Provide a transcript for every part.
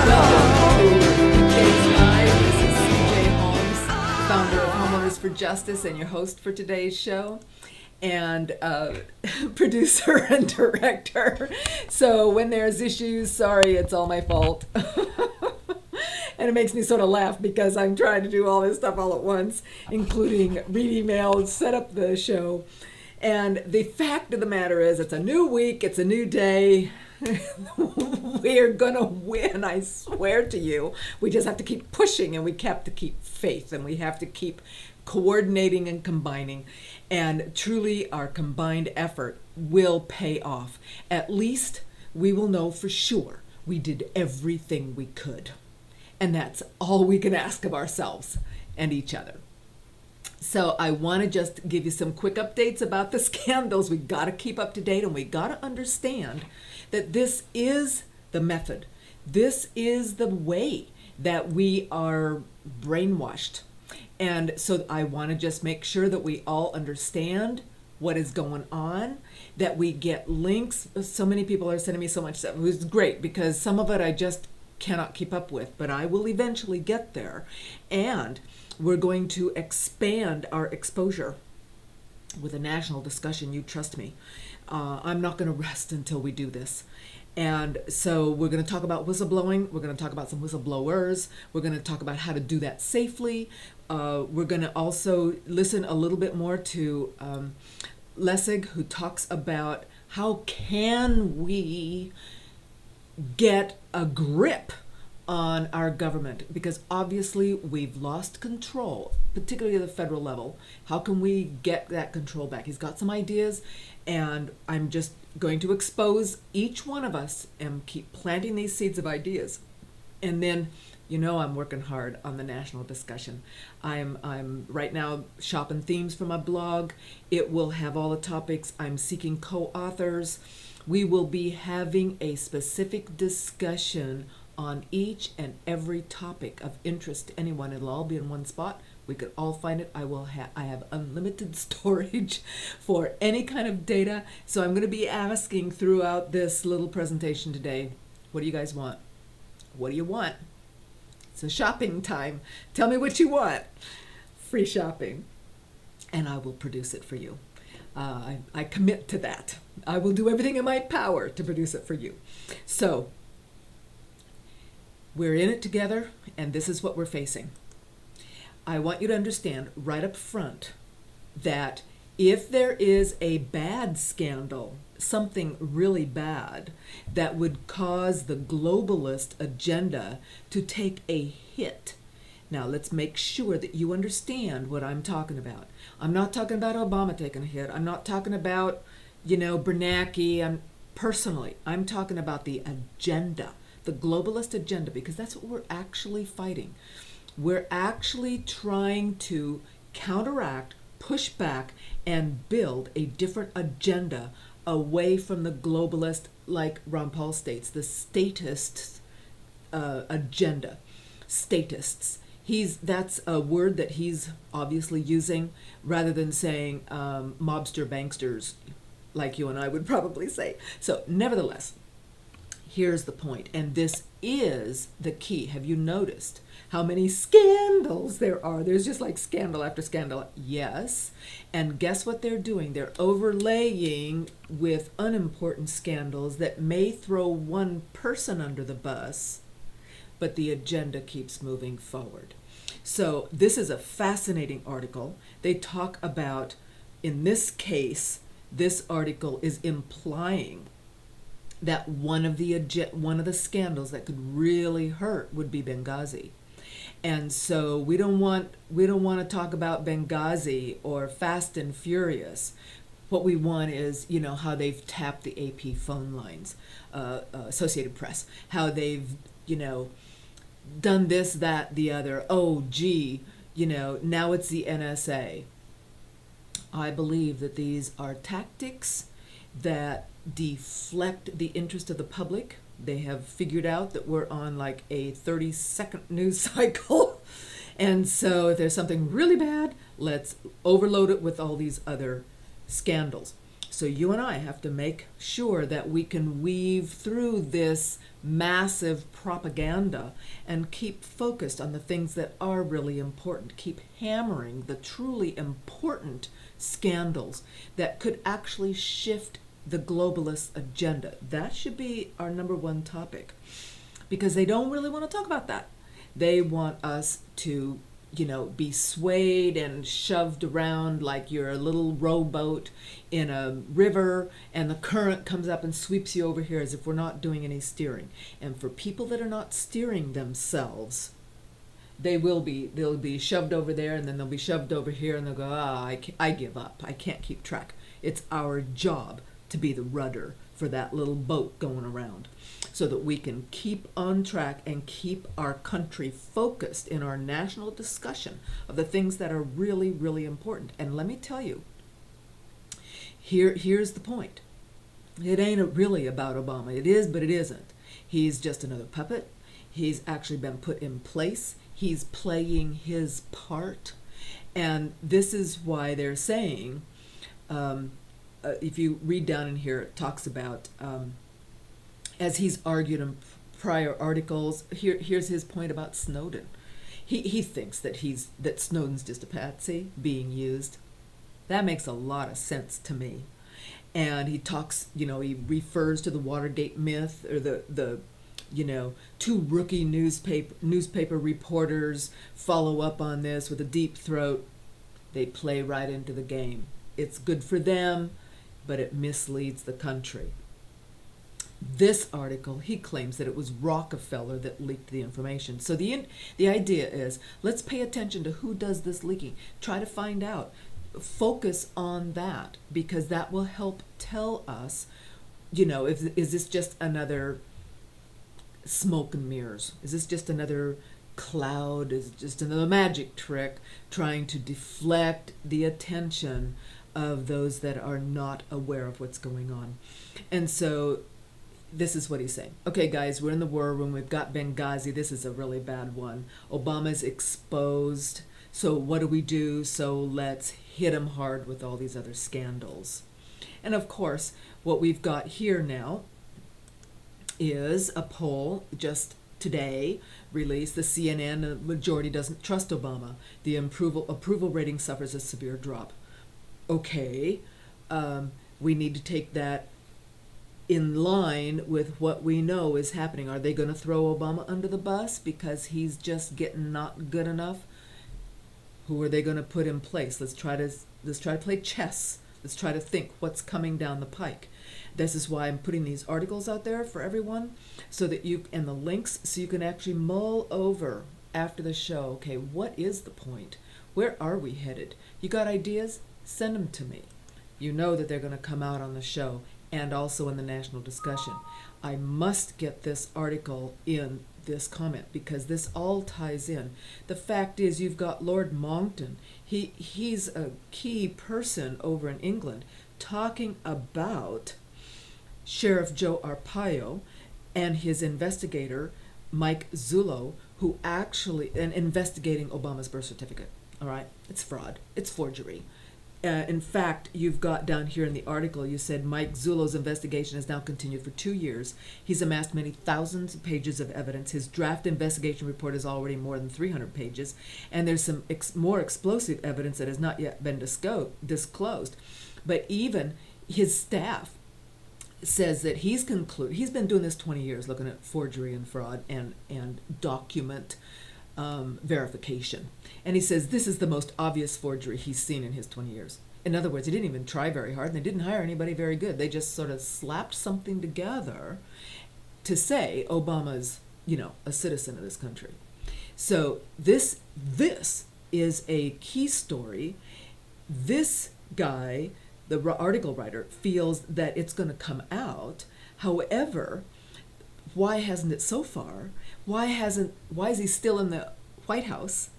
Welcome to Today's Live. This is CJ Holmes, founder of Homeowners for Justice, and your host for today's show, and producer and director. So when there's issues, sorry, it's all my fault. And it makes me sort of laugh because I'm trying to do all this stuff all at once, including read emails, set up the show. And the fact of the matter is, it's a new week, it's a new day. We're gonna win, I swear to you. We just have to keep pushing, and we have to keep faith, and we have to keep coordinating and combining. And truly, our combined effort will pay off. At least we will know for sure we did everything we could. And that's all we can ask of ourselves and each other. So I want to just give you some quick updates about the scandals. We got to keep up to date, and we got to understand that this is the method. This is the way that we are brainwashed. And so I want to just make sure that we all understand what is going on, that we get links. So many people are sending me so much stuff. It was great because some of it I just cannot keep up with, but I will eventually get there. And we're going to expand our exposure with a national discussion. You trust me. I'm not going to rest until we do this. And so we're going to talk about whistleblowing. We're going to talk about some whistleblowers. We're going to talk about how to do that safely. We're going to also listen a little bit more to Lessig, who talks about how can we get a grip on our government, because obviously we've lost control, particularly at the federal level. How can we get that control back? He's got some ideas, and I'm just going to expose each one of us and keep planting these seeds of ideas. And then, you know, I'm working hard on the national discussion. I'm right now shopping themes for my blog. It will have all the topics. I'm seeking co-authors. We will be having a specific discussion on each and every topic of interest to anyone. It'll all be in one spot. We could all find it. I have unlimited storage for any kind of data. So I'm going to be asking throughout this little presentation today, what do you guys want? What do you want? It's a shopping time. Tell me what you want. Free shopping. And I will produce it for you. I commit to that. I will do everything in my power to produce it for you. So we're in it together, and this is what we're facing. I want you to understand right up front that if there is a bad scandal, something really bad that would cause the globalist agenda to take a hit. Now, let's make sure that you understand what I'm talking about. I'm not talking about Obama taking a hit. I'm not talking about, Bernanke. I'm talking about the agenda, the globalist agenda, because that's what we're actually fighting. We're actually trying to counteract, push back, and build a different agenda away from the globalist, like Ron Paul states, the statist agenda. Statists. That's a word that he's obviously using rather than saying mobster banksters, like you and I would probably say. So nevertheless, here's the point, and this is the key. Have you noticed how many scandals there are? There's just like scandal after scandal. Yes, and guess what they're doing? They're overlaying with unimportant scandals that may throw one person under the bus, but the agenda keeps moving forward. So this is a fascinating article. They talk about, in this case, this article is implying that one of the scandals that could really hurt would be Benghazi. And so we don't want to talk about Benghazi or Fast and Furious. What we want is, how they've tapped the AP phone lines, Associated Press, how they've, done this, that, the other. Oh, gee, now it's the NSA. I believe that these are tactics that deflect the interest of the public. They have figured out that we're on like a 30-second news cycle. And so if there's something really bad, let's overload it with all these other scandals. So you and I have to make sure that we can weave through this massive propaganda and keep focused on the things that are really important. Keep hammering the truly important scandals that could actually shift the globalist agenda. That should be our number one topic, because they don't really want to talk about that. They want us to, be swayed and shoved around like you're a little rowboat in a river, and the current comes up and sweeps you over here as if we're not doing any steering. And for people that are not steering themselves, they'll be shoved over there, and then they'll be shoved over here, and they'll go, I give up. I can't keep track. It's our job to be the rudder for that little boat going around, so that we can keep on track and keep our country focused in our national discussion of the things that are really, really important. And let me tell you, here's the point. It ain't really about Obama. It is, but it isn't. He's just another puppet. He's actually been put in place. He's playing his part. And this is why they're saying, if you read down in here, it talks about, as he's argued in prior articles, here's his point about Snowden. He thinks that Snowden's just a patsy being used. That makes a lot of sense to me. And he talks, he refers to the Watergate myth, or the two rookie newspaper reporters follow up on this with a deep throat. They play right into the game. It's good for them, but it misleads the country. This article, he claims that it was Rockefeller that leaked the information. So the idea is, let's pay attention to who does this leaking. Try to find out. Focus on that, because that will help tell us, is this just another smoke and mirrors? Is this just another cloud? Is it just another magic trick trying to deflect the attention of those that are not aware of what's going on? And so this is what he's saying. Okay, guys, we're in the war room. We've got Benghazi. This is a really bad one. Obama's exposed. So what do we do? So let's hit him hard with all these other scandals. And of course, what we've got here now is a poll just today released. The CNN, the majority doesn't trust Obama. The approval rating suffers a severe drop. Okay, we need to take that in line with what we know is happening. Are they going to throw Obama under the bus because he's just getting not good enough? Who are they going to put in place? Let's try to play chess. Let's try to think what's coming down the pike. This is why I'm putting these articles out there for everyone, so that and the links, so you can actually mull over after the show. Okay, what is the point? Where are we headed? You got ideas? Send them to me. You know that they're going to come out on the show and also in the national discussion. I must get this article in this comment, because this all ties in. The fact is, you've got Lord Monckton. He's a key person over in England, talking about Sheriff Joe Arpaio and his investigator, Mike Zullo, who actually, and investigating Obama's birth certificate. All right, it's fraud, it's forgery. In fact, you've got down here in the article, you said Mike Zullo's investigation has now continued for 2 years. He's amassed many thousands of pages of evidence. His draft investigation report is already more than 300 pages, and there's some more explosive evidence that has not yet been disclosed. But even his staff says that he's been doing this 20 years, looking at forgery and fraud and document verification. And he says this is the most obvious forgery he's seen in his 20 years. In other words, he didn't even try very hard, and they didn't hire anybody very good. They just sort of slapped something together to say Obama's, a citizen of this country. So this is a key story. This guy, the article writer, feels that it's going to come out. However, why hasn't it so far? Why is he still in the White House?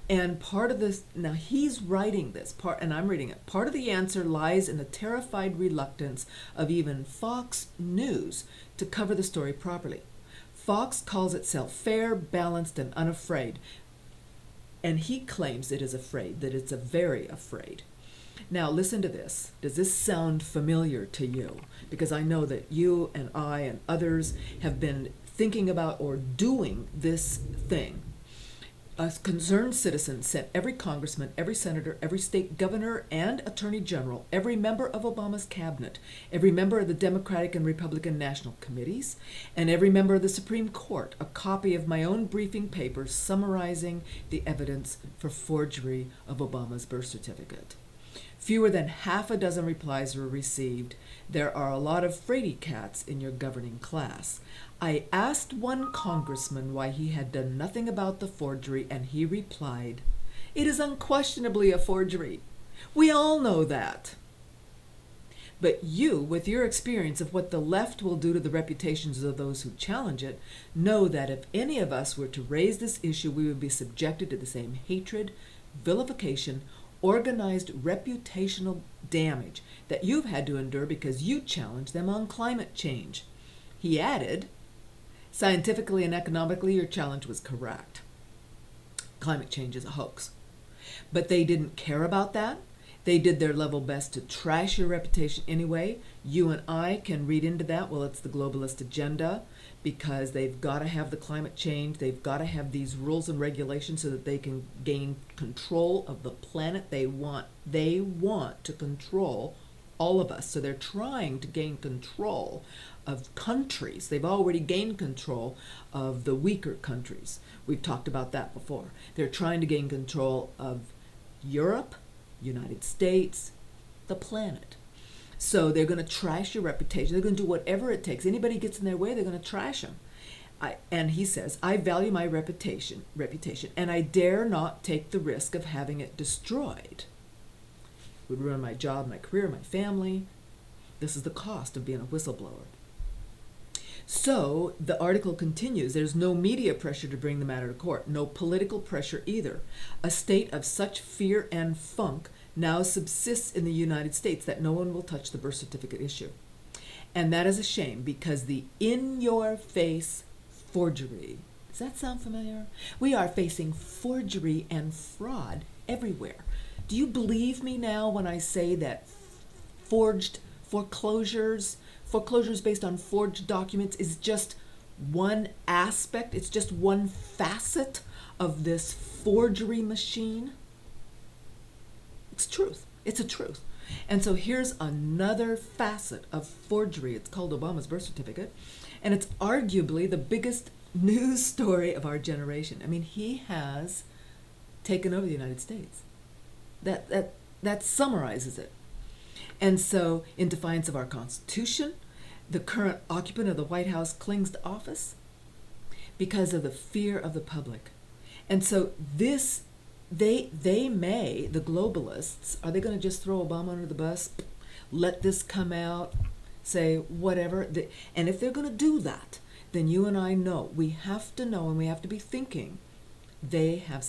And part of this, now he's writing this part, and I'm reading it. Part of the answer lies in the terrified reluctance of even Fox News to cover the story properly. Fox calls itself fair, balanced, and unafraid. And he claims it is afraid, that it's a very afraid. Now, listen to this. Does this sound familiar to you? Because I know that you and I and others have been thinking about or doing this thing. A concerned citizen sent every congressman, every senator, every state governor and attorney general, every member of Obama's cabinet, every member of the Democratic and Republican national committees, and every member of the Supreme Court a copy of my own briefing paper summarizing the evidence for forgery of Obama's birth certificate. Fewer than half a dozen replies were received. There are a lot of Freddie cats in your governing class. I asked one congressman why he had done nothing about the forgery, and he replied, "It is unquestionably a forgery. We all know that." But you, with your experience of what the left will do to the reputations of those who challenge it, know that if any of us were to raise this issue, we would be subjected to the same hatred, vilification, organized reputational damage that you've had to endure because you challenged them on climate change. He added, scientifically and economically, your challenge was correct. Climate change is a hoax. But they didn't care about that. They did their level best to trash your reputation anyway. You and I can read into that. Well, it's the globalist agenda, because they've got to have the climate change. They've got to have these rules and regulations so that they can gain control of the planet they want. They want to control all of us. So they're trying to gain control of countries. They've already gained control of the weaker countries. We've talked about that before. They're trying to gain control of Europe, United States, the planet. So they're going to trash your reputation. They're going to do whatever it takes. Anybody gets in their way, they're going to trash them. And he says, I value my reputation, and I dare not take the risk of having it destroyed. It would ruin my job, my career, my family. This is the cost of being a whistleblower. So the article continues, there's no media pressure to bring the matter to court, no political pressure either. A state of such fear and funk now subsists in the United States that no one will touch the birth certificate issue. And that is a shame, because the in-your-face forgery, does that sound familiar? We are facing forgery and fraud everywhere. Do you believe me now when I say that forged foreclosures based on forged documents is just one aspect, it's just one facet of this forgery machine? It's truth. It's a truth. And so here's another facet of forgery. It's called Obama's birth certificate, and it's arguably the biggest news story of our generation. I mean, he has taken over the United States. That summarizes it. And so, in defiance of our Constitution, the current occupant of the White House clings to office because of the fear of the public. And so the globalists, are they going to just throw Obama under the bus, let this come out, say whatever? And if they're going to do that, then you and I know, we have to know, and we have to be thinking, they have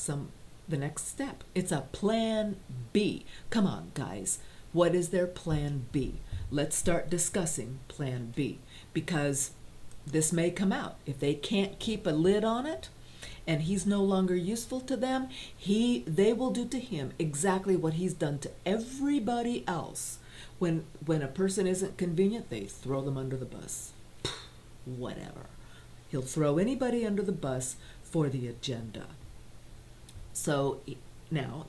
the next step. It's a plan B. Come on, guys. What is their plan B? Let's start discussing plan B, because this may come out. If they can't keep a lid on it and he's no longer useful to them, they will do to him exactly what he's done to everybody else. When a person isn't convenient, they throw them under the bus. Whatever. He'll throw anybody under the bus for the agenda. So now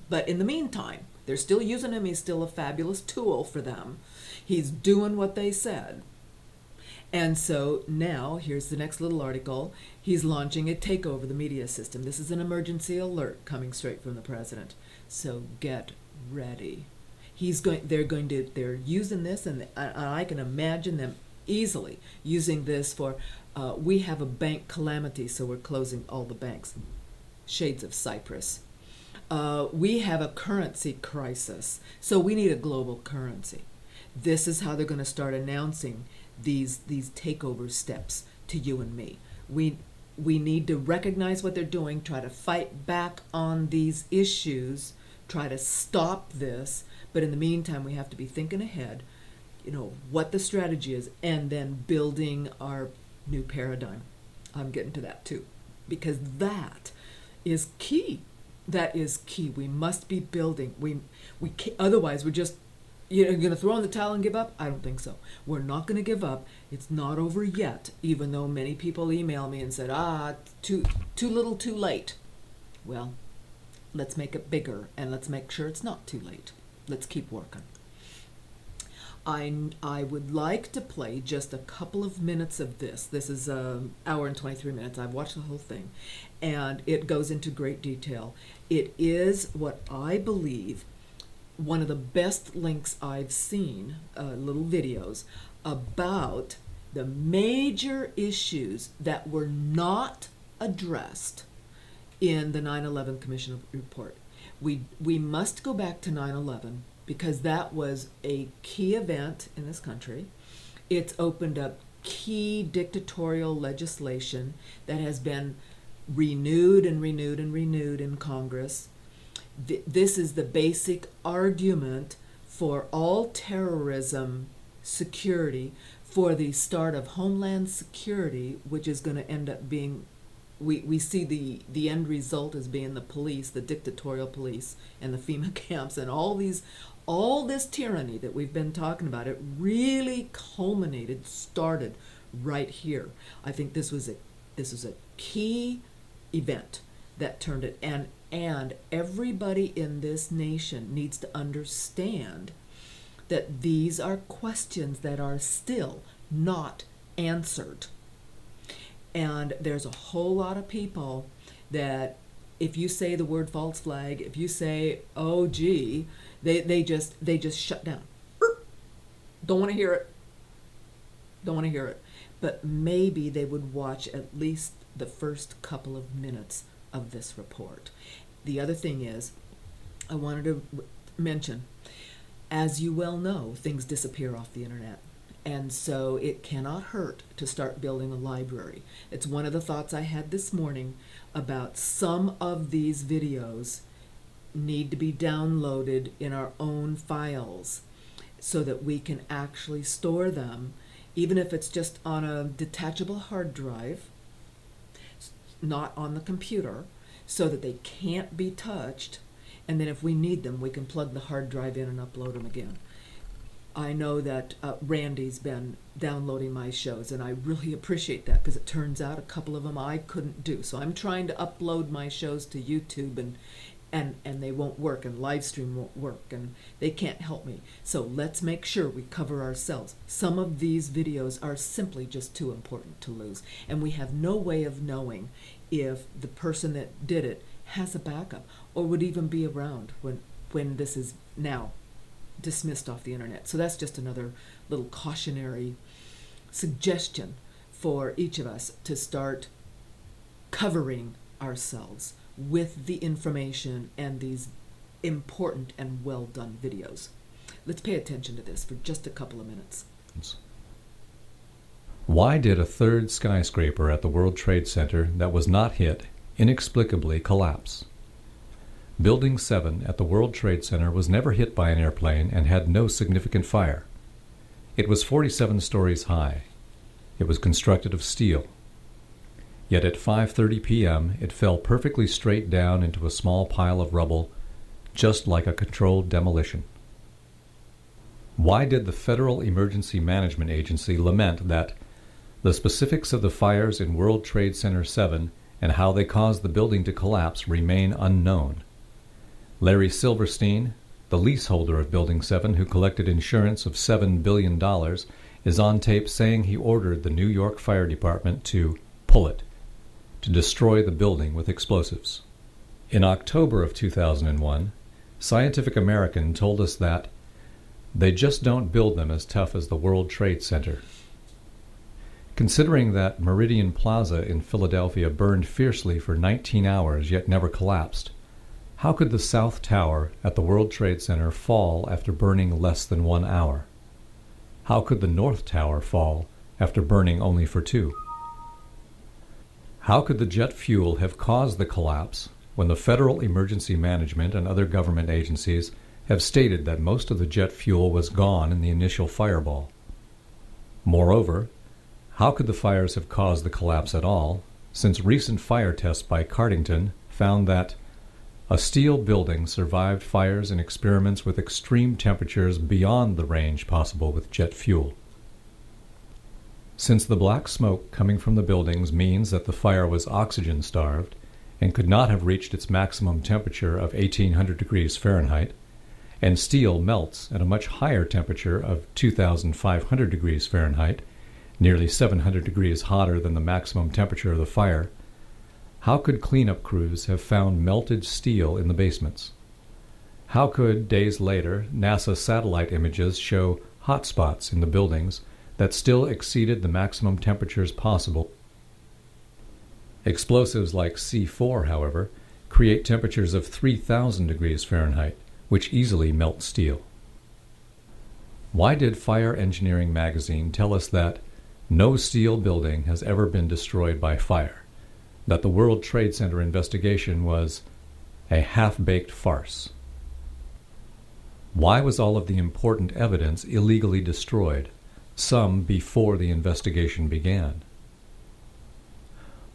but in the meantime, they're still using him. He's still a fabulous tool for them. He's doing what they said. And so now, here's the next little article. He's launching a takeover of the media system. This is an emergency alert coming straight from the president. So get ready. They're using this, and I can imagine them easily using this for, we have a bank calamity, so we're closing all the banks. Shades of Cyprus. We have a currency crisis, so we need a global currency. This is how they're going to start announcing these takeover steps to you and me. We need to recognize what they're doing, try to fight back on these issues, try to stop this, but in the meantime, we have to be thinking ahead, what the strategy is, and then building our new paradigm. I'm getting to that too, because that is key. That is key. We must be building. We can't, otherwise we're just, you're going to throw in the towel and give up? I don't think so. We're not going to give up. It's not over yet, even though many people email me and said, too little, too late. Well, let's make it bigger, and let's make sure it's not too late. Let's keep working. I would like to play just a couple of minutes of this. This is an hour and 23 minutes. I've watched the whole thing, and it goes into great detail. It is what I believe one of the best links I've seen, little videos, about the major issues that were not addressed in the 9/11 Commission report. We must go back to 9/11 because that was a key event in this country. It's opened up key dictatorial legislation that has been renewed and renewed and renewed in Congress. This is the basic argument for all terrorism security, for the start of Homeland Security, which is going to end up being, we see the end result as being the police, the dictatorial police, and the FEMA camps, and all this tyranny that we've been talking about. It really started right here. I think this was a key event that turned it, and everybody in this nation needs to understand that these are questions that are still not answered. And there's a whole lot of people that if you say the word false flag, if you say, oh gee, they just shut down. Don't want to hear it. Don't want to hear it. But maybe they would watch at least the first couple of minutes of this report. The other thing is, I wanted to mention, as you well know, things disappear off the internet. And so it cannot hurt to start building a library. It's one of the thoughts I had this morning about some of these videos need to be downloaded in our own files so that we can actually store them, even if it's just on a detachable hard drive, not on the computer, so that they can't be touched. And then if we need them, we can plug the hard drive in and upload them again. I know that Randy's been downloading my shows, and I really appreciate that because it turns out a couple of them I couldn't do. So I'm trying to upload my shows to YouTube, and they won't work, and Livestream won't work, and they can't help me. So let's make sure we cover ourselves. Some of these videos are simply just too important to lose, and we have no way of knowing if the person that did it has a backup or would even be around when this is now dismissed off the internet. So that's just another little cautionary suggestion for each of us to start covering ourselves with the information and these important and well done videos. Let's pay attention to this for just a couple of minutes. Why did a third skyscraper at the World Trade Center that was not hit inexplicably collapse? Building 7 at the World Trade Center was never hit by an airplane and had no significant fire. It was 47 stories high. It was constructed of steel. Yet at 5:30 p.m. it fell perfectly straight down into a small pile of rubble, just like a controlled demolition. Why did the Federal Emergency Management Agency lament that the specifics of the fires in World Trade Center 7 and how they caused the building to collapse remain unknown? Larry Silverstein, the leaseholder of Building 7 who collected insurance of $7 billion, is on tape saying he ordered the New York Fire Department to pull it, to destroy the building with explosives. In October of 2001, Scientific American told us that they just don't build them as tough as the World Trade Center. Considering that Meridian Plaza in Philadelphia burned fiercely for 19 hours yet never collapsed, how could the South Tower at the World Trade Center fall after burning less than 1 hour? How could the North Tower fall after burning only for 2? How could the jet fuel have caused the collapse when the Federal Emergency Management and other government agencies have stated that most of the jet fuel was gone in the initial fireball? Moreover, how could the fires have caused the collapse at all, since recent fire tests by Cardington found that A steel building survived fires and experiments with extreme temperatures beyond the range possible with jet fuel. Since the black smoke coming from the buildings means that the fire was oxygen-starved and could not have reached its maximum temperature of 1800 degrees Fahrenheit, and steel melts at a much higher temperature of 2500 degrees Fahrenheit, nearly 700 degrees hotter than the maximum temperature of the fire, how could cleanup crews have found melted steel in the basements? How could, days later, NASA satellite images show hot spots in the buildings that still exceeded the maximum temperatures possible? Explosives like C4, however, create temperatures of 3000 degrees Fahrenheit, which easily melt steel. Why did Fire Engineering magazine tell us that no steel building has ever been destroyed by fire, that the World Trade Center investigation was a half-baked farce? Why was all of the important evidence illegally destroyed, some before the investigation began?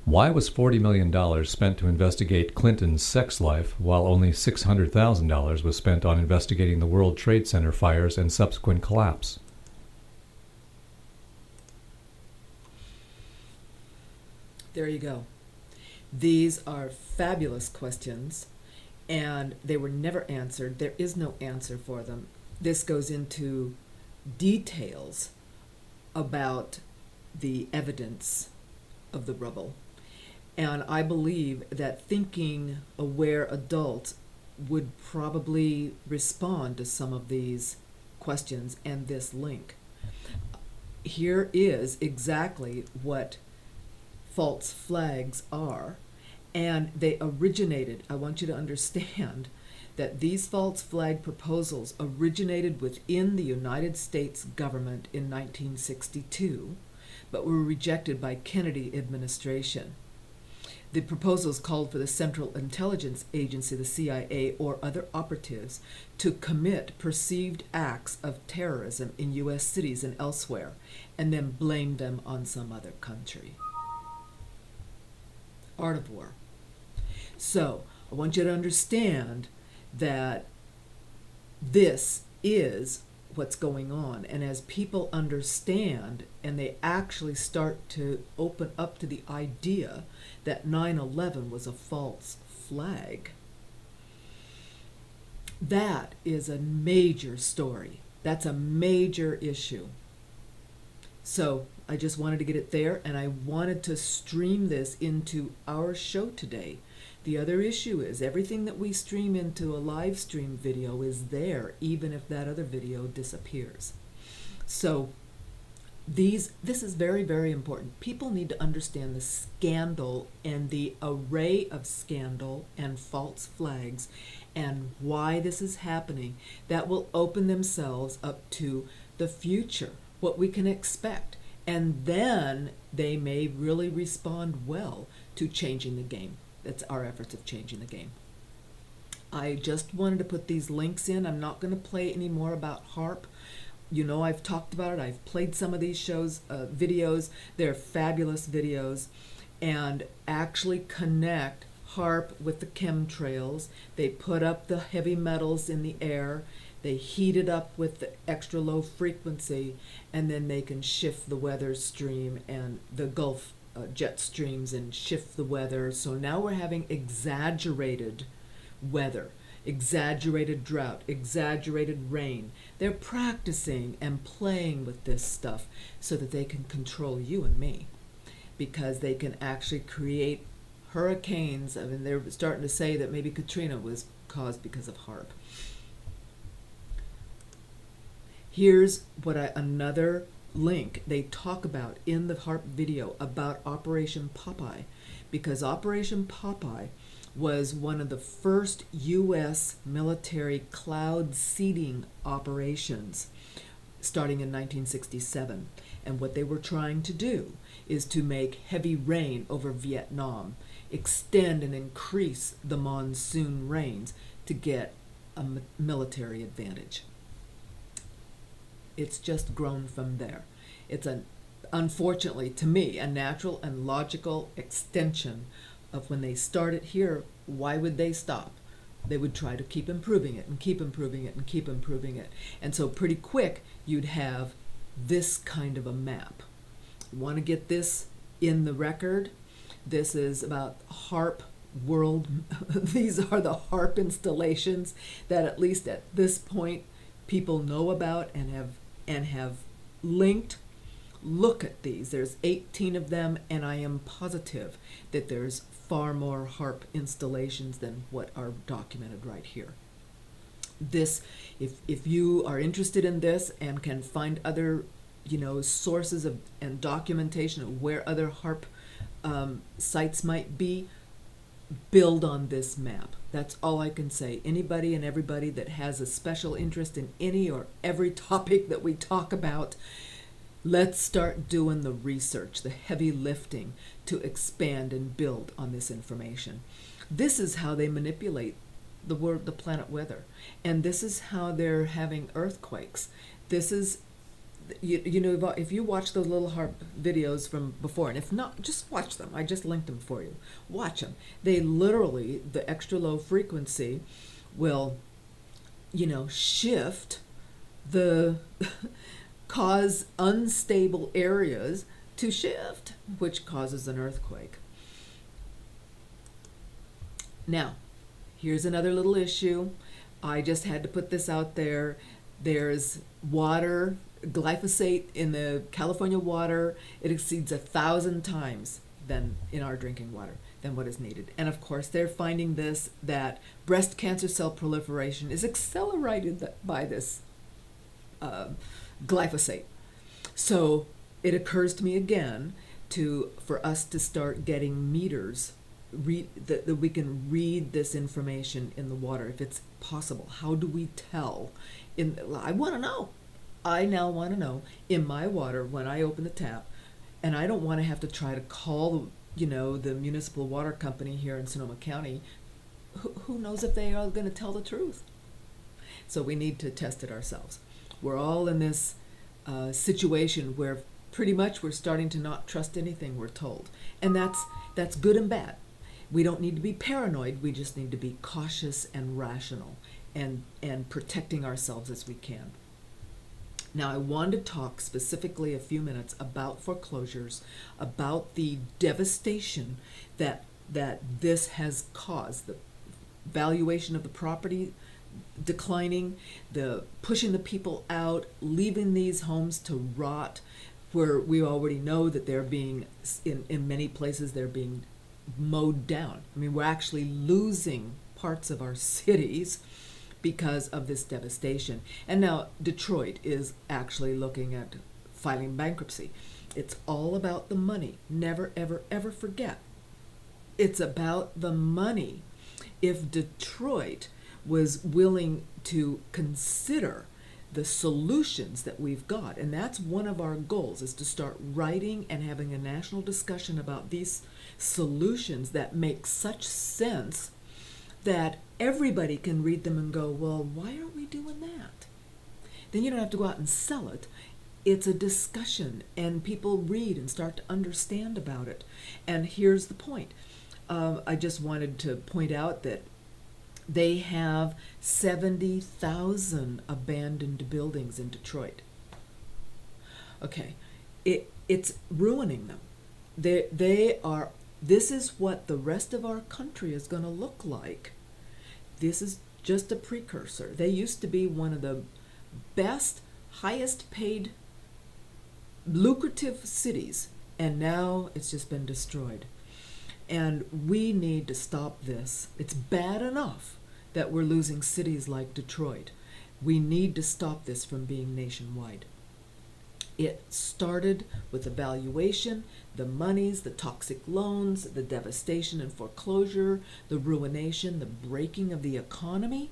Why was $40 million spent to investigate Clinton's sex life while only $600,000 was spent on investigating the World Trade Center fires and subsequent collapse? There you go. These are fabulous questions, and they were never answered. There is no answer for them. This goes into details about the evidence of the rubble. And I believe that thinking aware adults would probably respond to some of these questions and this link. Here is exactly what false flags are, and they originated, I want you to understand that these false flag proposals originated within the United States government in 1962, but were rejected by Kennedy administration. The proposals called for the Central Intelligence Agency, the CIA, or other operatives to commit perceived acts of terrorism in U.S. cities and elsewhere, and then blame them on some other country. Art of war. So, I want you to understand that this is what's going on, and as people understand and they actually start to open up to the idea that 9/11 was a false flag, that is a major story. That's a major issue. So I just wanted to get it there, and I wanted to stream this into our show today. The other issue is everything that we stream into a live stream video is there, even if that other video disappears. So this is very, very important. People need to understand the scandal and the array of scandal and false flags and why this is happening. That will open themselves up to the future, what we can expect. And then they may really respond well to changing the game. That's our efforts of changing the game. I just wanted to put these links in. I'm not going to play any more about HARP. You know, I've talked about it. I've played some of these videos. They're fabulous videos, and actually connect HARP with the chemtrails. They put up the heavy metals in the air. They heat it up with the extra low frequency, and then they can shift the weather stream and the Gulf jet streams and shift the weather. So now we're having exaggerated weather, exaggerated drought, exaggerated rain. They're practicing and playing with this stuff so that they can control you and me, because they can actually create hurricanes. I mean, they're starting to say that maybe Katrina was caused because of HARP. Here's what another link they talk about in the HARP video about Operation Popeye, because Operation Popeye was one of the first U.S. military cloud seeding operations starting in 1967. And what they were trying to do is to make heavy rain over Vietnam, extend and increase the monsoon rains to get a military advantage. It's just grown from there. It's unfortunately, to me, a natural and logical extension of when they started here. Why would they stop? they would try to keep improving it and keep improving it and keep improving it. And so pretty quick, you'd have this kind of a map. You want to get this in the record. This is about HARP world. These are the HARP installations that at least at this point people know about and have linked. Look at these. There's 18 of them, and I am positive that there's far more HARP installations than what are documented right here. This, if you are interested in this and can find other, sources of and documentation of where other HARP sites might be, build on this map. That's all I can say. Anybody and everybody that has a special interest in any or every topic that we talk about, let's start doing the research, the heavy lifting to expand and build on this information. This is how they manipulate the planet weather, and this is how they're having earthquakes. This is, if you watch those little HARP videos from before, and if not, just watch them. I just linked them for you. Watch them. They literally, the extra low frequency will, shift the cause unstable areas to shift, which causes an earthquake. Now, here's another little issue. I just had to put this out there. There's water, glyphosate in the California water. It exceeds 1,000 times than in our drinking water than what is needed. And of course, they're finding that breast cancer cell proliferation is accelerated by this glyphosate. So it occurs to me again for us to start getting meters that we can read this information in the water if it's possible. How do we tell? I want to know. I now want to know in my water when I open the tap, and I don't want to have to try to call the municipal water company here in Sonoma County. Who knows if they are going to tell the truth? So we need to test it ourselves. We're all in this situation where pretty much we're starting to not trust anything we're told, and that's good and bad. We don't need to be paranoid. We just need to be cautious and rational and protecting ourselves as we can. Now, I wanted to talk specifically a few minutes about foreclosures, about the devastation that this has caused, the valuation of the property declining, the pushing the people out, leaving these homes to rot, where we already know that they're being, in many places, they're being mowed down. I mean, we're actually losing parts of our cities because of this devastation. And now Detroit is actually looking at filing bankruptcy. It's all about the money. Never, ever, ever forget. It's about the money. If Detroit was willing to consider the solutions that we've got, and that's one of our goals, is to start writing and having a national discussion about these solutions that make such sense that everybody can read them and go, well, why aren't we doing that? Then you don't have to go out and sell it. It's a discussion, and people read and start to understand about it. And here's the point. I just wanted to point out that they have 70,000 abandoned buildings in Detroit. Okay, it's ruining them. This is what the rest of our country is going to look like. This is just a precursor. They used to be one of the best, highest paid, lucrative cities, and now it's just been destroyed. And we need to stop this. It's bad enough that we're losing cities like Detroit. We need to stop this from being nationwide. It started with the valuation, the monies, the toxic loans, the devastation and foreclosure, the ruination, the breaking of the economy.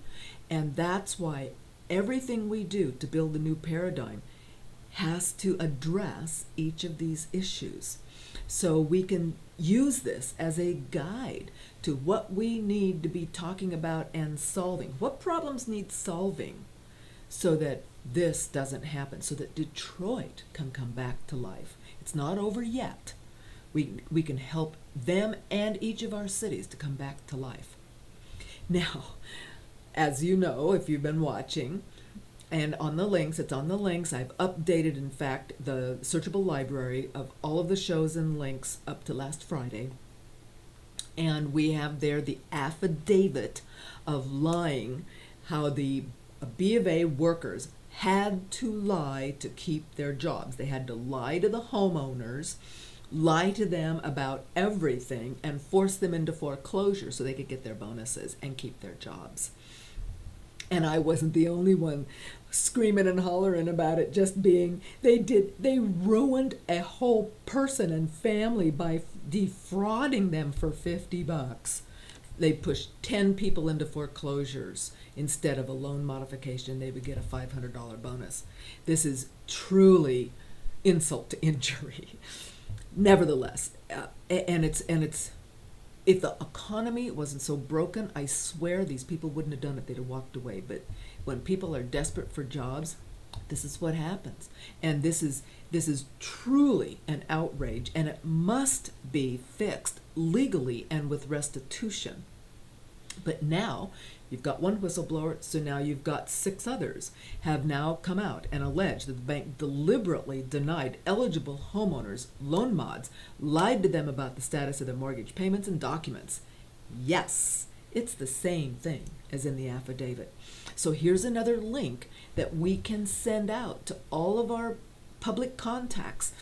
And that's why everything we do to build a new paradigm has to address each of these issues. So we can use this as a guide to what we need to be talking about and solving. What problems need solving so that this doesn't happen, so that Detroit can come back to life. It's not over yet. We can help them and each of our cities to come back to life. Now, as you know, if you've been watching, and on the links, it's on the links. I've updated, in fact, the searchable library of all of the shows and links up to last Friday. And we have there the affidavit of lying, how the B of A workers had to lie to keep their jobs. They had to lie to the homeowners, lie to them about everything, and force them into foreclosure so they could get their bonuses and keep their jobs. And I wasn't the only one screaming and hollering about it just being, they ruined a whole person and family by defrauding them for $50. They pushed 10 people into foreclosures. Instead of a loan modification, they would get a $500 bonus. This is truly insult to injury. Nevertheless, and it's if the economy wasn't so broken, I swear these people wouldn't have done it. They'd have walked away. But when people are desperate for jobs, this is what happens. And this is truly an outrage, and it must be fixed legally and with restitution. But now you've got one whistleblower, so now you've got 6 others have now come out and alleged that the bank deliberately denied eligible homeowners loan mods, lied to them about the status of their mortgage payments and documents. Yes, it's the same thing as in the affidavit. So here's another link that we can send out to all of our public contacts,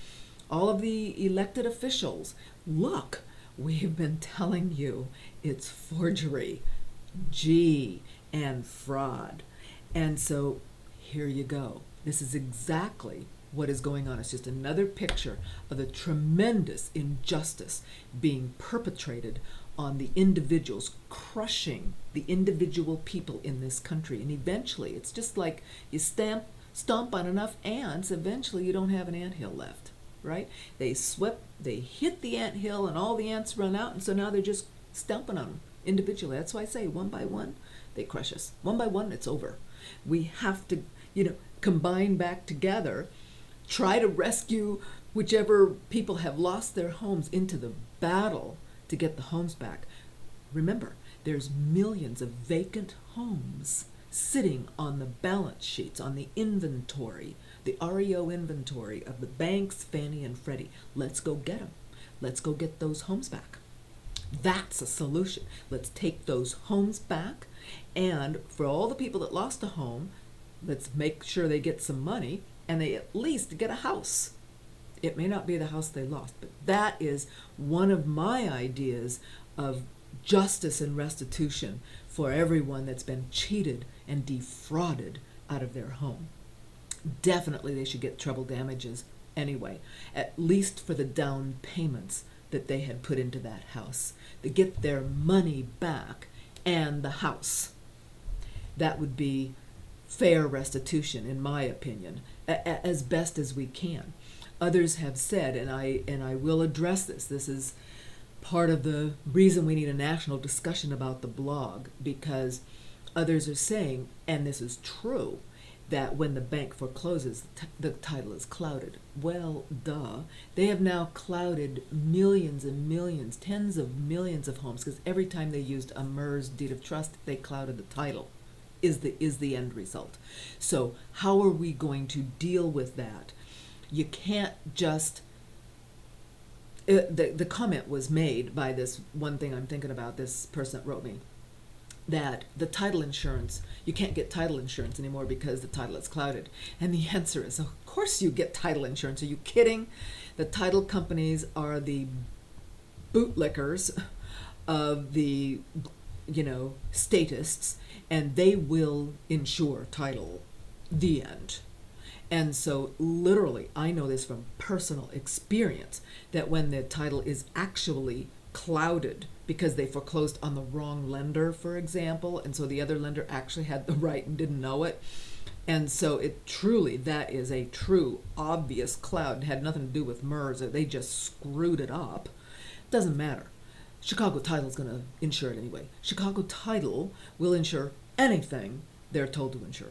all of the elected officials. Look, we've been telling you it's forgery, and fraud. And so here you go. This is exactly what is going on. It's just another picture of the tremendous injustice being perpetrated on the individuals, crushing the individual people in this country. And eventually, it's just like you stomp on enough ants, eventually you don't have an anthill left, right? They hit the anthill and all the ants run out, and so now they're just stomping on them individually. That's why I say one by one, they crush us. One by one, it's over. We have to, combine back together, try to rescue whichever people have lost their homes into the battle to get the homes back. Remember, there's millions of vacant homes sitting on the balance sheets, on the inventory, the REO inventory of the banks, Fannie and Freddie. Let's go get them. Let's go get those homes back. That's a solution. Let's take those homes back, and for all the people that lost a home, let's make sure they get some money and they at least get a house. It may not be the house they lost, but that is one of my ideas of justice and restitution for everyone that's been cheated and defrauded out of their home. Definitely they should get treble damages anyway, at least for the down payments that they had put into that house. They get their money back and the house. That would be fair restitution, in my opinion, as best as we can. Others have said, and I will address this. This is part of the reason we need a national discussion about the blog, because others are saying, and this is true, that when the bank forecloses, the title is clouded. Well, duh. They have now clouded millions and millions, tens of millions of homes, because every time they used a MERS deed of trust, they clouded the title, is the end result. So how are we going to deal with that? You can't just... The comment was made by this one thing I'm thinking about, this person that wrote me, that the title insurance, you can't get title insurance anymore because the title is clouded. And the answer is, of course you get title insurance. Are you kidding? The title companies are the bootlickers of the, statists, and they will insure title, the end. And so literally, I know this from personal experience, that when the title is actually clouded because they foreclosed on the wrong lender, for example, and so the other lender actually had the right and didn't know it. And so that is a true, obvious cloud. It had nothing to do with MERS. They just screwed it up. Doesn't matter. Chicago Title is going to insure it anyway. Chicago Title will insure anything they're told to insure.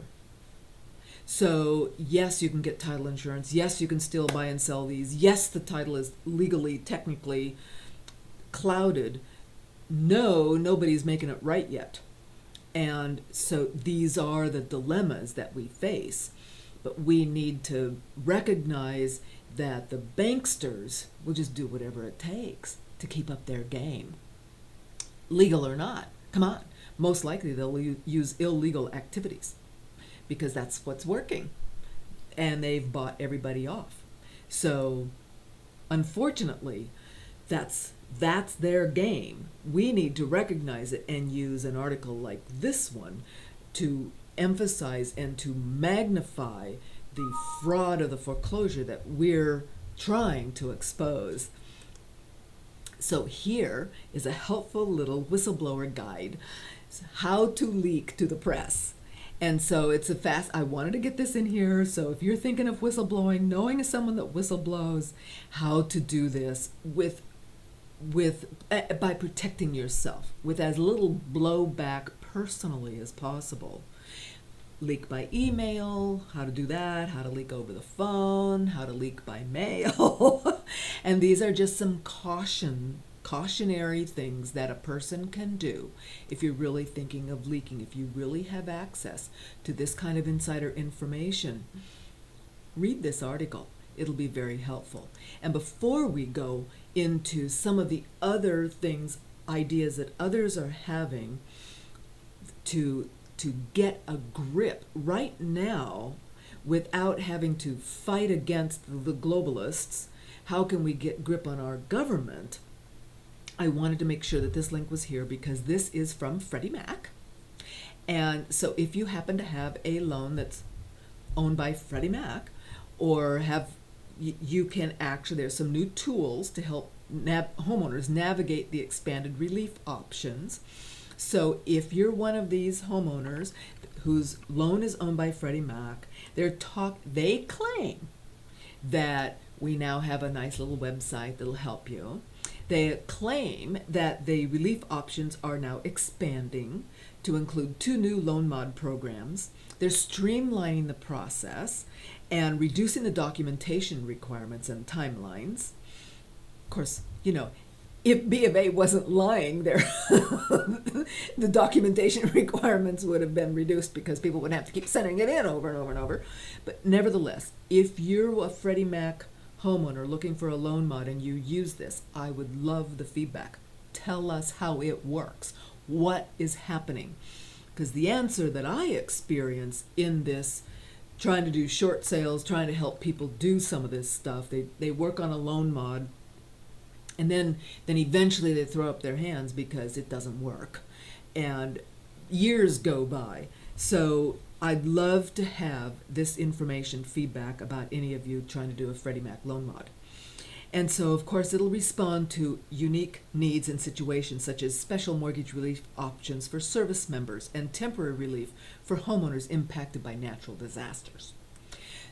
So yes, you can get title insurance. Yes, you can still buy and sell these. Yes, the title is legally, technically clouded. No, nobody's making it right yet. And so these are the dilemmas that we face. But we need to recognize that the banksters will just do whatever it takes to keep up their game. Legal or not, come on. Most likely they'll use illegal activities because that's what's working. And they've bought everybody off. So unfortunately, that's their game. We need to recognize it and use an article like this one to emphasize and to magnify the fraud of the foreclosure that we're trying to expose. So here is a helpful little whistleblower guide, how to leak to the press. And so it's I wanted to get this in here, so if you're thinking of whistleblowing, knowing someone that whistleblows, how to do this by protecting yourself with as little blowback personally as possible. Leak by email, how to do that, how to leak over the phone, how to leak by mail. And these are just some cautionary things that a person can do if you're really thinking of leaking, if you really have access to this kind of insider information. Read this article. It'll be very helpful. And before we go into some of the other things, ideas that others are having to get a grip right now without having to fight against the globalists, how can we get grip on our government? I wanted to make sure that this link was here because this is from Freddie Mac. And so if you happen to have a loan that's owned by Freddie Mac, or you can actually, there's some new tools to help homeowners navigate the expanded relief options. So if you're one of these homeowners whose loan is owned by Freddie Mac, they claim that we now have a nice little website that'll help you. They claim that the relief options are now expanding to include 2 new loan mod programs. They're streamlining the process and reducing the documentation requirements and timelines. Of course, if B of A wasn't lying, the documentation requirements would have been reduced because people would have to keep sending it in over and over and over. But nevertheless, if you're a Freddie Mac homeowner looking for a loan mod and you use this, I would love the feedback. Tell us how it works. What is happening? Because the answer that I experience in this, trying to do short sales, trying to help people do some of this stuff, they work on a loan mod, and then eventually they throw up their hands because it doesn't work. And years go by. So I'd love to have this information, feedback about any of you trying to do a Freddie Mac loan mod. And so, of course, it'll respond to unique needs and situations such as special mortgage relief options for service members and temporary relief for homeowners impacted by natural disasters.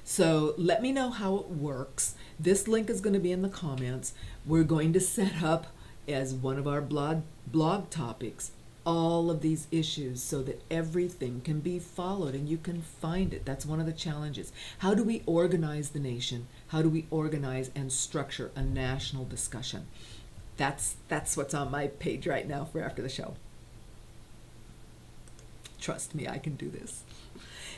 So let me know how it works. This link is going to be in the comments. We're going to set up, as one of our blog topics, all of these issues so that everything can be followed and you can find it. That's one of the challenges. How do we organize the nation? How do we organize and structure a national discussion? That's what's on my page right now for after the show. Trust me, I can do this.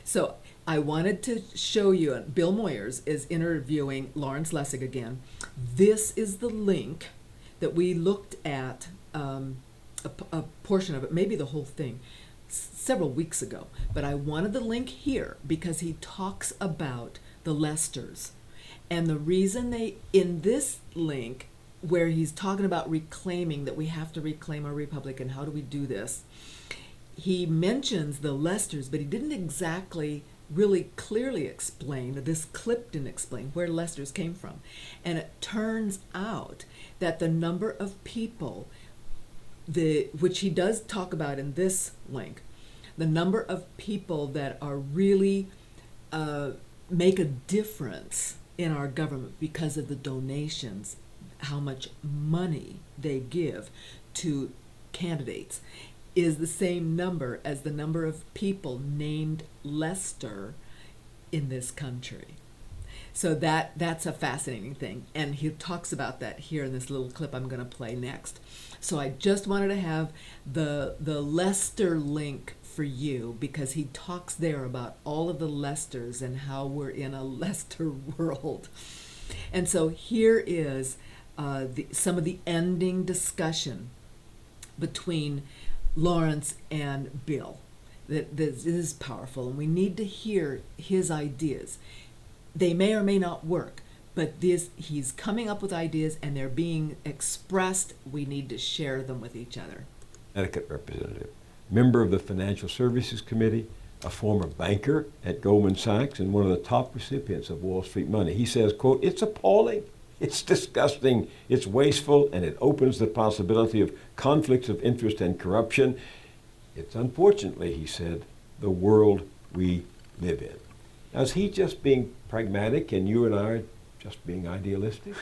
So I wanted to show you, Bill Moyers is interviewing Lawrence Lessig again. This is the link that we looked at, a portion of it, maybe the whole thing, several weeks ago. But I wanted the link here because he talks about the Lesters. And the reason in this link, where he's talking about reclaiming, that we have to reclaim our republic and how do we do this, he mentions the Lesters, but he didn't exactly really clearly explain, this clip didn't explain where Lesters came from. And it turns out that the number of people, which he does talk about in this link, the number of people that are really make a difference in our government because of the donations, how much money they give to candidates, is the same number as the number of people named Lester in this country. So that's a fascinating thing. And he talks about that here in this little clip I'm going to play next. So I just wanted to have the Lester link for you because he talks there about all of the Lesters and how we're in a Lester world. And so here is some of the ending discussion between Lawrence and Bill. This is powerful, and we need to hear his ideas. They may or may not work, but he's coming up with ideas and they're being expressed. We need to share them with each other. Connecticut representative, member of the Financial Services Committee, a former banker at Goldman Sachs, and one of the top recipients of Wall Street money. He says, quote, "It's appalling, it's disgusting, it's wasteful, and it opens the possibility of conflicts of interest and corruption. It's unfortunately," he said, "the world we live in." Now, is he just being pragmatic and you and I are just being idealistic?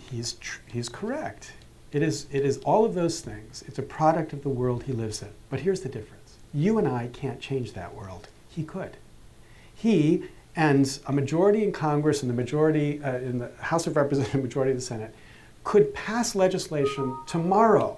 He's correct. It is all of those things. It's a product of the world he lives in. But here's the difference. You and I can't change that world. He could. He and a majority in Congress and the majority in the House of Representatives, majority of the Senate, could pass legislation tomorrow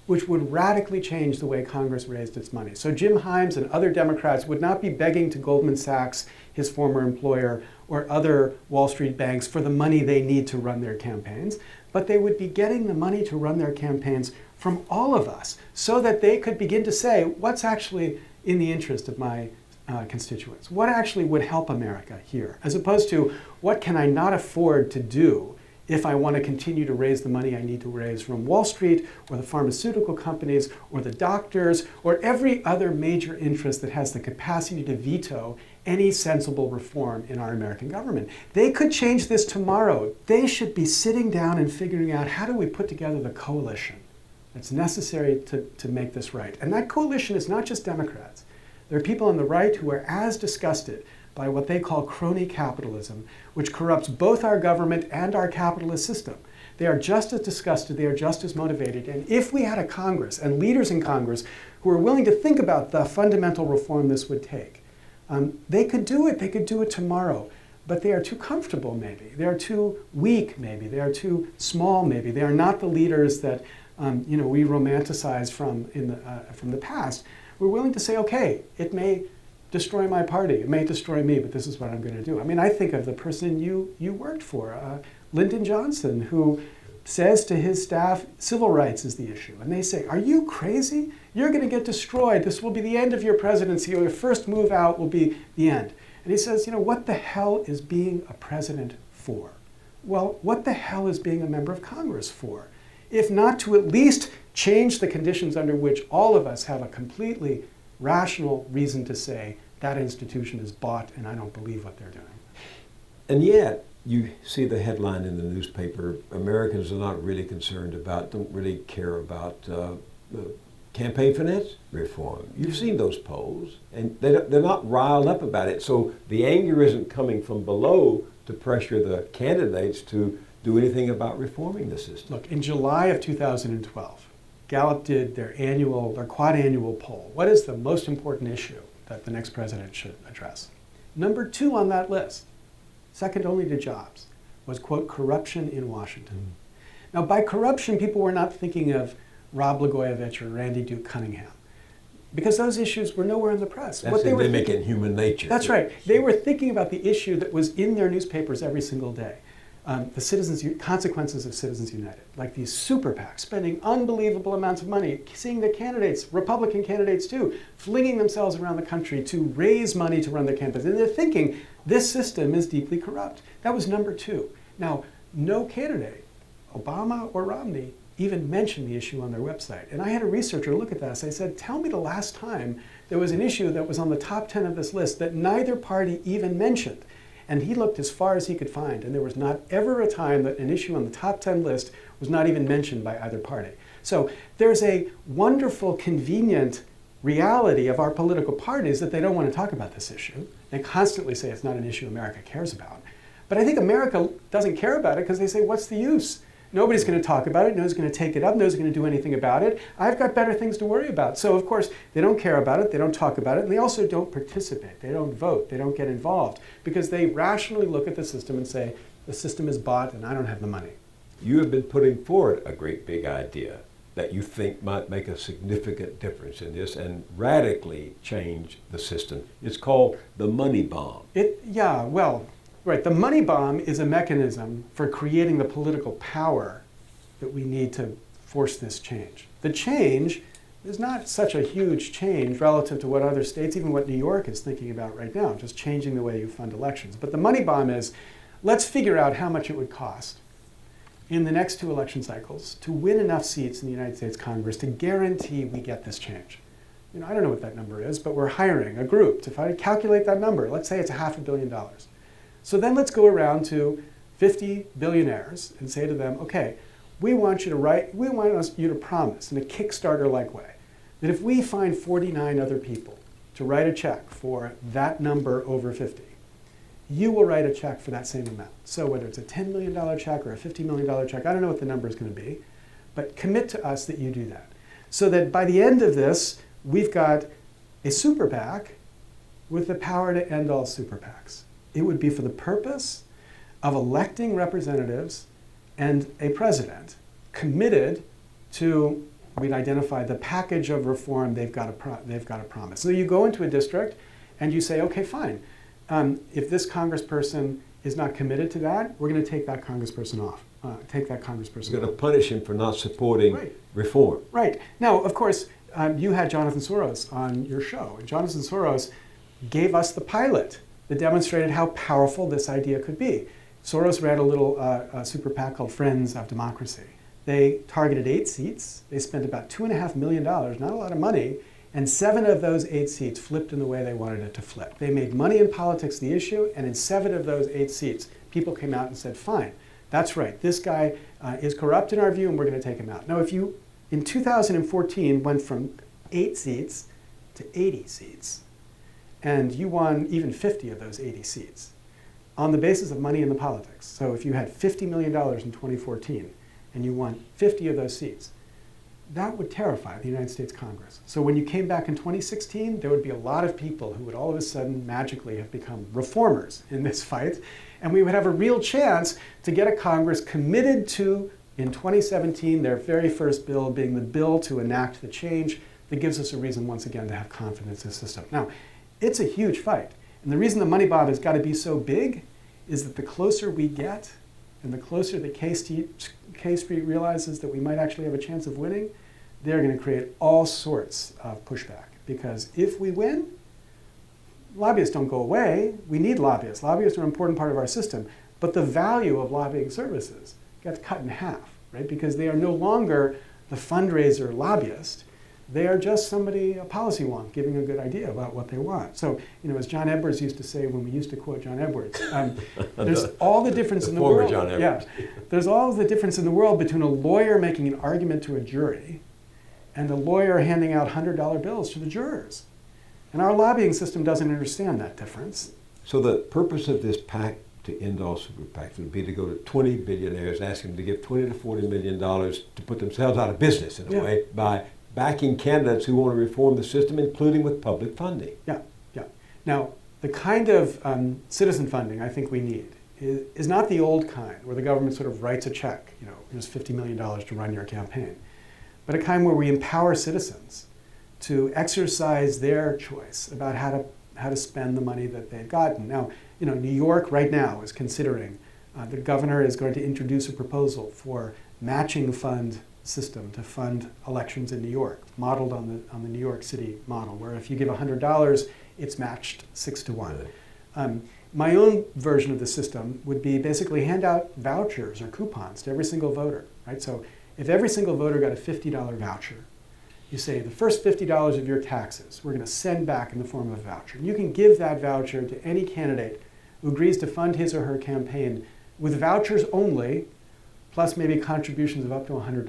which would radically change the way Congress raised its money. So Jim Himes and other Democrats would not be begging to Goldman Sachs, his former employer, or other Wall Street banks for the money they need to run their campaigns, but they would be getting the money to run their campaigns from all of us so that they could begin to say, what's actually in the interest of my constituents? What actually would help America here? As opposed to, what can I not afford to do if I want to continue to raise the money I need to raise from Wall Street or the pharmaceutical companies or the doctors or every other major interest that has the capacity to veto any sensible reform in our American government. They could change this tomorrow. They should be sitting down and figuring out, how do we put together the coalition that's necessary to make this right? And that coalition is not just Democrats. There are people on the right who are as disgusted by what they call crony capitalism, which corrupts both our government and our capitalist system. They are just as disgusted, they are just as motivated. And if we had a Congress and leaders in Congress who are willing to think about the fundamental reform this would take, they could do it. They could do it tomorrow. But they are too comfortable, maybe. They are too weak, maybe. They are too small, maybe. They are not the leaders that we romanticize from the past. We're willing to say, okay, it may destroy my party, it may destroy me, but this is what I'm going to do. I mean, I think of the person you worked for, Lyndon Johnson, who says to his staff, civil rights is the issue. And they say, are you crazy? You're going to get destroyed. This will be the end of your presidency. Your first move out will be the end. And he says, what the hell is being a president for? Well, what the hell is being a member of Congress for? If not to at least change the conditions under which all of us have a completely rational reason to say that institution is bought and I don't believe what they're doing. And yet, you see the headline in the newspaper, Americans are not really concerned about, don't really care about campaign finance reform. You've seen those polls, and they're not riled up about it. So the anger isn't coming from below to pressure the candidates to do anything about reforming the system. Look, in July of 2012, Gallup did their quad-annual poll. What is the most important issue that the next president should address? Number 2 on that list, second only to jobs, was, quote, corruption in Washington. Now, by corruption, people were not thinking of Rod Blagojevich or Randy Duke Cunningham, because those issues were nowhere in the press. That's mimicking human nature. That's right. They were thinking about the issue that was in their newspapers every single day. The consequences of Citizens United, like these Superpacs spending unbelievable amounts of money, seeing the candidates, Republican candidates too, flinging themselves around the country to raise money to run their campaigns. And they're thinking, this system is deeply corrupt. That was number 2. Now, no candidate, Obama or Romney, even mentioned the issue on their website. And I had a researcher look at that. I said, tell me the last time there was an issue that was on the top 10 of this list that neither party even mentioned. And he looked as far as he could find, and there was not ever a time that an issue on the top 10 list was not even mentioned by either party. So there's a wonderful, convenient reality of our political parties that they don't want to talk about this issue. They constantly say it's not an issue America cares about. But I think America doesn't care about it because they say, what's the use? Nobody's going to talk about it, nobody's going to take it up, nobody's going to do anything about it. I've got better things to worry about. So of course, they don't care about it, they don't talk about it, and they also don't participate, they don't vote, they don't get involved, because they rationally look at the system and say, the system is bought and I don't have the money. You have been putting forward a great big idea, that you think might make a significant difference in this and radically change the system. It's called the money bomb. Right. The money bomb is a mechanism for creating the political power that we need to force this change. The change is not such a huge change relative to what other states, even what New York is thinking about right now, just changing the way you fund elections. But the money bomb is, let's figure out how much it would cost in the next 2 election cycles to win enough seats in the United States Congress to guarantee we get this change. I don't know what that number is, but we're hiring a group to calculate that number. Let's say it's $500 million. So then let's go around to 50 billionaires and say to them, okay, we want you to promise in a Kickstarter-like way that if we find 49 other people to write a check for that number over 50, you will write a check for that same amount. So whether it's a $10 million check or a $50 million check, I don't know what the number is going to be, but commit to us that you do that. So that by the end of this, we've got a super PAC with the power to end all super PACs. It would be for the purpose of electing representatives and a president committed to, we'd identify the package of reform they've got to promise. So you go into a district and you say, okay, fine. If this congressperson is not committed to that, we're going to take that congressperson off. We're going to punish him for not supporting reform. Right. Now, of course, you had Jonathan Soros on your show. And Jonathan Soros gave us the pilot that demonstrated how powerful this idea could be. Soros ran a little super PAC called Friends of Democracy. They targeted 8 seats. They spent about $2.5 million, not a lot of money, and 7 of those 8 seats flipped in the way they wanted it to flip. They made money in politics the issue, and in 7 of those 8 seats, people came out and said, fine, that's right, this guy is corrupt in our view, and we're going to take him out. Now, if you, in 2014, went from 8 seats to 80 seats, and you won even 50 of those 80 seats on the basis of money in the politics. So if you had $50 million in 2014, and you won 50 of those seats, that would terrify the United States Congress. So when you came back in 2016, there would be a lot of people who would all of a sudden magically have become reformers in this fight, and we would have a real chance to get a Congress committed to, in 2017, their very first bill being the bill to enact the change that gives us a reason once again to have confidence in the system. Now, it's a huge fight, and the reason the money bomb has got to be so big is that the closer we get, and the closer that K Street realizes that we might actually have a chance of winning, they're going to create all sorts of pushback. Because if we win, lobbyists don't go away. We need lobbyists. Lobbyists are an important part of our system. But the value of lobbying services gets cut in half, right? Because they are no longer the fundraiser lobbyist. They are just somebody, a policy wonk, giving a good idea about what they want. So, as John Edwards used to say when we used to quote John Edwards, there's all the difference in the world. John Edwards. Yeah, there's all the difference in the world between a lawyer making an argument to a jury and a lawyer handing out $100 bills to the jurors. And our lobbying system doesn't understand that difference. So the purpose of this PAC to end all super PACs would be to go to 20 billionaires, ask them to give $20 to $40 million to put themselves out of business in a way by backing candidates who want to reform the system, including with public funding. Yeah. Now, the kind of citizen funding I think we need is not the old kind, where the government sort of writes a check, here's $50 million to run your campaign, but a kind where we empower citizens to exercise their choice about how to spend the money that they've gotten. Now, New York right now is considering, the governor is going to introduce a proposal for matching fund system to fund elections in New York, modeled on the New York City model, where if you give $100, it's matched 6 to 1. My own version of the system would be basically hand out vouchers or coupons to every single voter, right? So if every single voter got a $50 voucher, you say the first $50 of your taxes, we're going to send back in the form of a voucher. And you can give that voucher to any candidate who agrees to fund his or her campaign with vouchers only, plus maybe contributions of up to $100.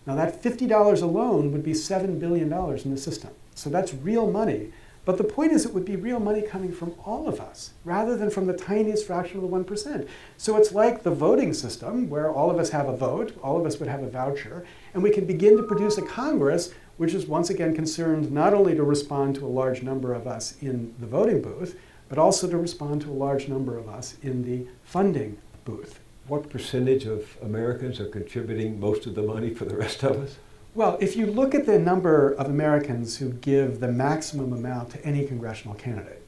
Now that $50 alone would be $7 billion in the system. So that's real money. But the point is it would be real money coming from all of us, rather than from the tiniest fraction of the 1%. So it's like the voting system, where all of us have a vote, all of us would have a voucher, and we can begin to produce a Congress which is once again concerned not only to respond to a large number of us in the voting booth, but also to respond to a large number of us in the funding booth. what percentage of Americans are contributing most of the money for the rest of us? Well, if you look at the number of Americans who give the maximum amount to any congressional candidate,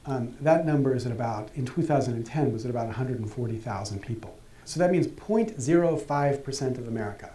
that number is at about, in 2010, was at about 140,000 people. So that means 0.05% of America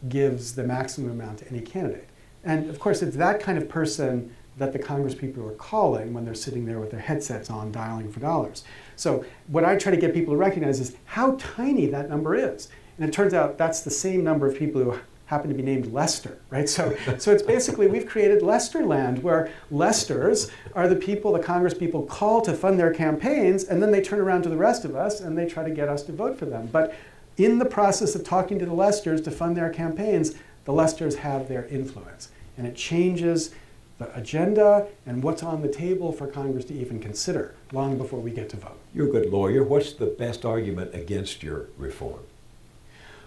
gives the maximum amount to any candidate. And of course, it's that kind of person that the Congress people are calling when they're sitting there with their headsets on dialing for dollars. So what I try to get people to recognize is how tiny that number is. And it turns out that's the same number of people who happen to be named Lester, right? So it's basically, we've created Lester land, where Lesters are the people the Congress people call to fund their campaigns, and then they turn around to the rest of us and they try to get us to vote for them. But in the process of talking to the Lesters to fund their campaigns, the Lesters have their influence. And it changes the agenda and what's on the table for Congress to even consider long before we get to vote. You're a good lawyer. What's the best argument against your reform?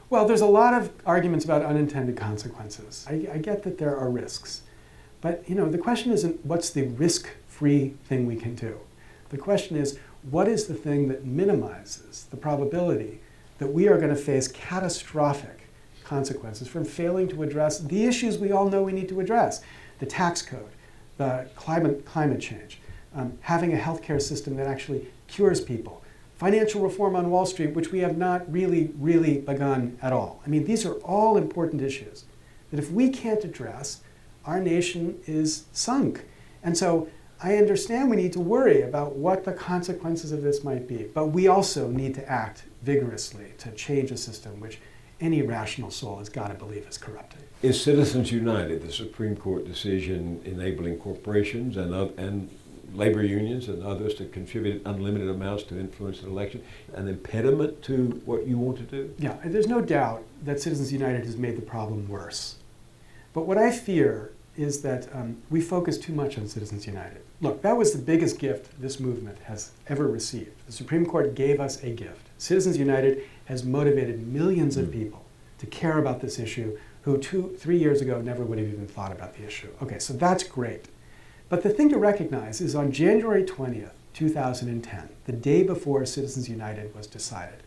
Well, there's a lot of arguments about unintended consequences. I get that there are risks. But the question isn't what's the risk-free thing we can do. The question is, what is the thing that minimizes the probability that we are going to face catastrophic consequences from failing to address the issues we all know we need to address? The tax code, the climate change, having a healthcare system that actually cures people, financial reform on Wall Street, which we have not really begun at all. I mean, these are all important issues that if we can't address, our nation is sunk. And so I understand we need to worry about what the consequences of this might be, but we also need to act vigorously to change a system which any rational soul has got to believe is corrupted. Is Citizens United, the Supreme Court decision enabling corporations and labor unions and others to contribute unlimited amounts to influence an election, an impediment to what you want to do? Yeah, there's no doubt that Citizens United has made the problem worse. But what I fear is that we focus too much on Citizens United. Look, that was the biggest gift this movement has ever received. The Supreme Court gave us a gift. Citizens United has motivated millions of people to care about this issue who 2-3 years ago never would have even thought about the issue. Okay, so that's great. But the thing to recognize is on January 20th, 2010, the day before Citizens United was decided,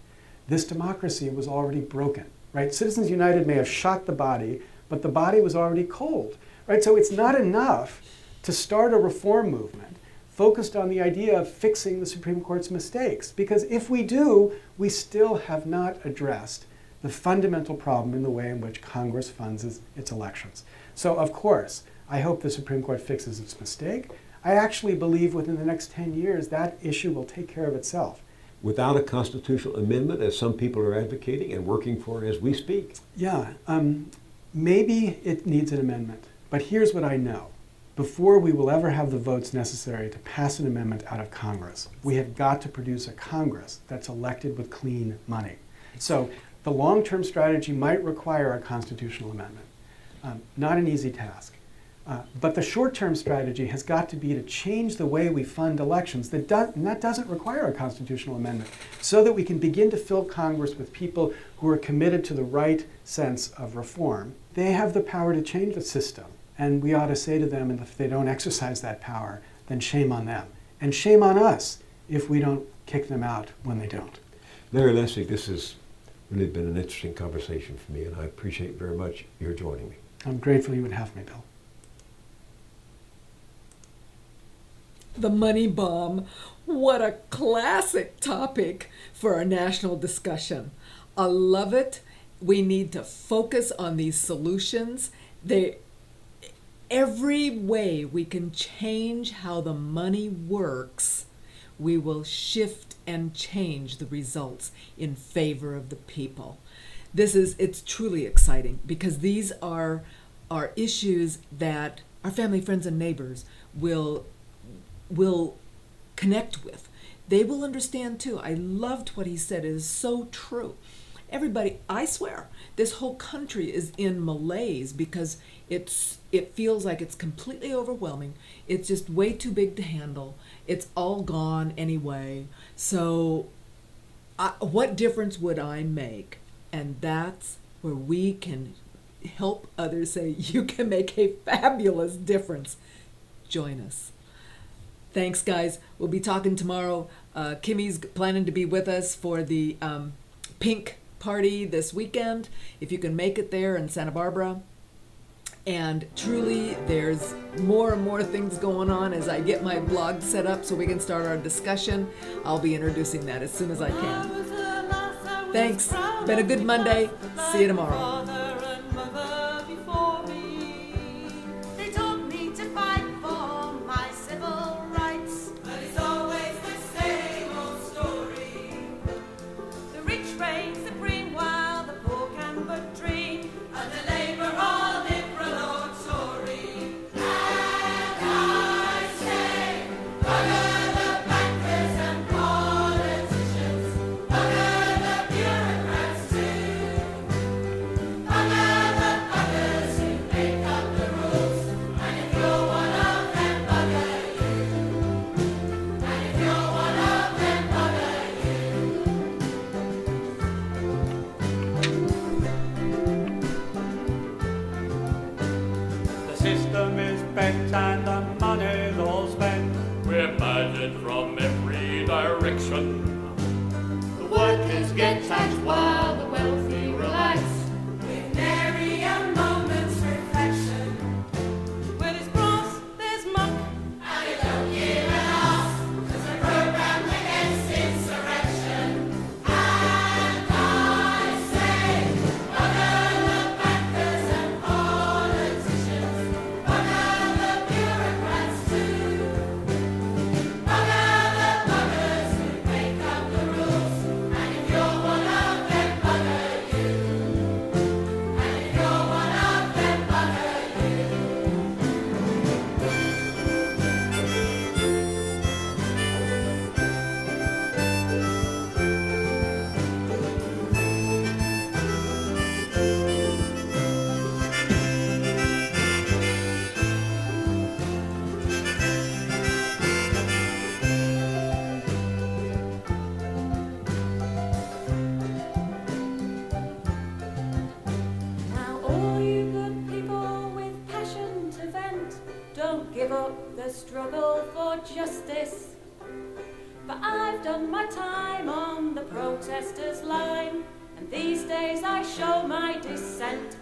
this democracy was already broken, right? Citizens United may have shot the body, but the body was already cold, right? So it's not enough to start a reform movement focused on the idea of fixing the Supreme Court's mistakes, because if we do, we still have not addressed the fundamental problem in the way in which Congress funds its elections. So of course, I hope the Supreme Court fixes its mistake. I actually believe within the next 10 years that issue will take care of itself. Without a constitutional amendment, as some people are advocating and working for as we speak? Yeah, maybe it needs an amendment. But here's what I know. Before we will ever have the votes necessary to pass an amendment out of Congress, we have got to produce a Congress that's elected with clean money. So the long-term strategy might require a constitutional amendment. Not an easy task. But the short-term strategy has got to be to change the way we fund elections. And that doesn't require a constitutional amendment, so that we can begin to fill Congress with people who are committed to the right sense of reform. They have the power to change the system. And we ought to say to them, and if they don't exercise that power, then shame on them. And shame on us if we don't kick them out when they don't. Larry Lessig, this has really been an interesting conversation for me, and I appreciate very much your joining me. I'm grateful you would have me, Bill. The money bomb. What a classic topic for a national discussion. I love it. We need to focus on these solutions. Every way we can change how the money works, we will shift and change the results in favor of the people. It's truly exciting, because these are issues that our family, friends, and neighbors will connect with. They will understand too. I loved what he said. It is so true. Everybody, I swear, this whole country is in malaise because it feels like it's completely overwhelming. It's just way too big to handle. It's all gone anyway. So what difference would I make? And that's where we can help others say, you can make a fabulous difference. Join us. Thanks, guys. We'll be talking tomorrow. Kimmy's planning to be with us for the pink party this weekend, if you can make it there in Santa Barbara. And truly, there's more and more things going on as I get my blog set up so we can start our discussion. I'll be introducing that as soon as I can. Thanks. Been a good Monday. See you tomorrow. System is bent and the money's all spent. We're badgered from every direction. The workers get taxed while the wealthy relax. With nary a moment's reflection. Where there's grass, there's muck. And they don't give an arse, 'cause they're programmed against insurrection. And I say, bugger the bankers and politicians. Bugger the bureaucrats too. Bugger the buggers who make up the rules. And if you're one of them, bugger you. And if you're one of them, bugger you. Now all you good people with passion to vent, don't give up the struggle for justice. But I've done my time on the protesters' line, and these days I show my dissent.